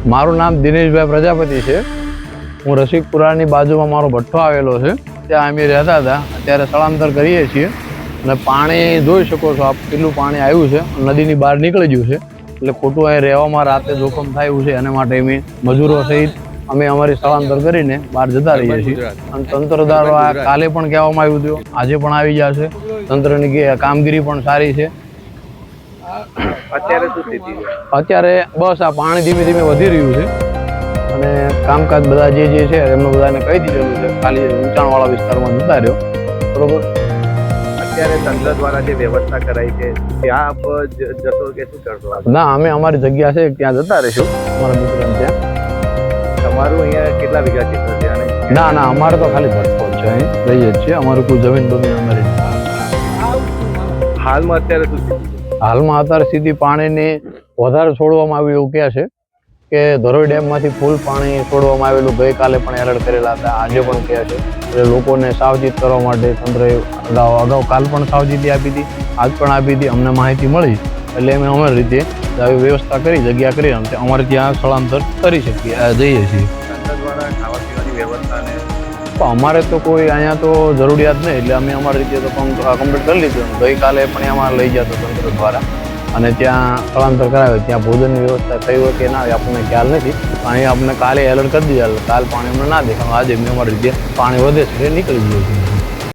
મારું નામ દિનેશભાઈ પ્રજાપતિ છે. હું રસિકપુરાની બાજુમાં મારો ભઠ્ઠો આવેલો છે. ત્યાં અમે રહેતા હતા. અત્યારે સ્થળાંતર કરીએ છીએ અને પાણી જોઈ શકો છો આપ કેટલું પાણી આવ્યું છે. નદીની બહાર નીકળી ગયું છે એટલે ખોટું અહીં રહેવામાં રાતે જોખમ થાય છે. એના માટે અમે મજૂરો સહિત અમે અમારી સ્થળાંતર કરીને બહાર જતા રહીએ છીએ. અને તંત્ર દ્વારા કાલે પણ કહેવામાં આવ્યું હતું, આજે પણ આવી જશે. તંત્રની કામગીરી પણ સારી છે. અત્યારે શું સ્થિતિ છે? અત્યારે બસ આ પાણી ધીમે ધીમે વધી રહ્યું છે અને કામકાજ બધા જે છે એમને બધાને કહી દીધેલું છે ખાલી ઊંચાણવાળા વિસ્તારમાં જતા રહ્યો. બરોબર. અત્યારે તંત્ર દ્વારા જે વ્યવસ્થા કરાઈ છે ત્યાં આપ જશો કે શું કરશો? ના, અમે અમારી જગ્યા છે ત્યાં જતા રહીશું અમારા મિત્રોને ત્યાં. તમારું અહીંયા કેટલા વીઘા ખેતર છે? અને ના, અમારે તો ખાલી ભઠ્ઠો જ છે, અહીં રહીએ જ છીએ. અમારું કોઈ જમીન બમીન અમારી હાલમાં અત્યારે શું સ્થિતિ છે? હાલમાં અત્યારે સીધી પાણીની વધારે છોડવામાં આવ્યું એવું કહે છે કે ધરોઈ ડેમમાંથી ફૂલ પાણી છોડવામાં આવેલું ગઈકાલે પણ એલર્ટ કરેલા હતા, આજે પણ કહે છે. એટલે લોકોને સાવચેત કરવા માટે તંત્રએ અગાઉ કાલ પણ સાવચેતી આપી હતી, આજ પણ આપી હતી. અમને માહિતી મળી એટલે અમે અમારી રીતે આવી વ્યવસ્થા કરી, જગ્યા કરી અમારે ત્યાં સ્થળાંતર કરી શકીએ, જઈએ છીએ. તંત્ર દ્વારા ખાવા પીવાની વ્યવસ્થાને અમારે તો કોઈ અહીંયા તો જરૂરિયાત નહીં એટલે અમે અમારી રીતે તો કમ્પ્લીટ કરી લીધું. ગઈકાલે પણ અમારે લઈ ગયા હતા તંત્ર દ્વારા અને ત્યાં સ્થળાંતર કરાવે. ત્યાં ભોજનની વ્યવસ્થા થઈ હોય કે ના આપણને ખ્યાલ નથી. અહીં આપણે કાલે એલર્ટ કરી દીધા, કાલ પાણી અમને ના દેખાણું. આજે અમે અમારી રીતે પાણી વધે છે નીકળી ગયું છે.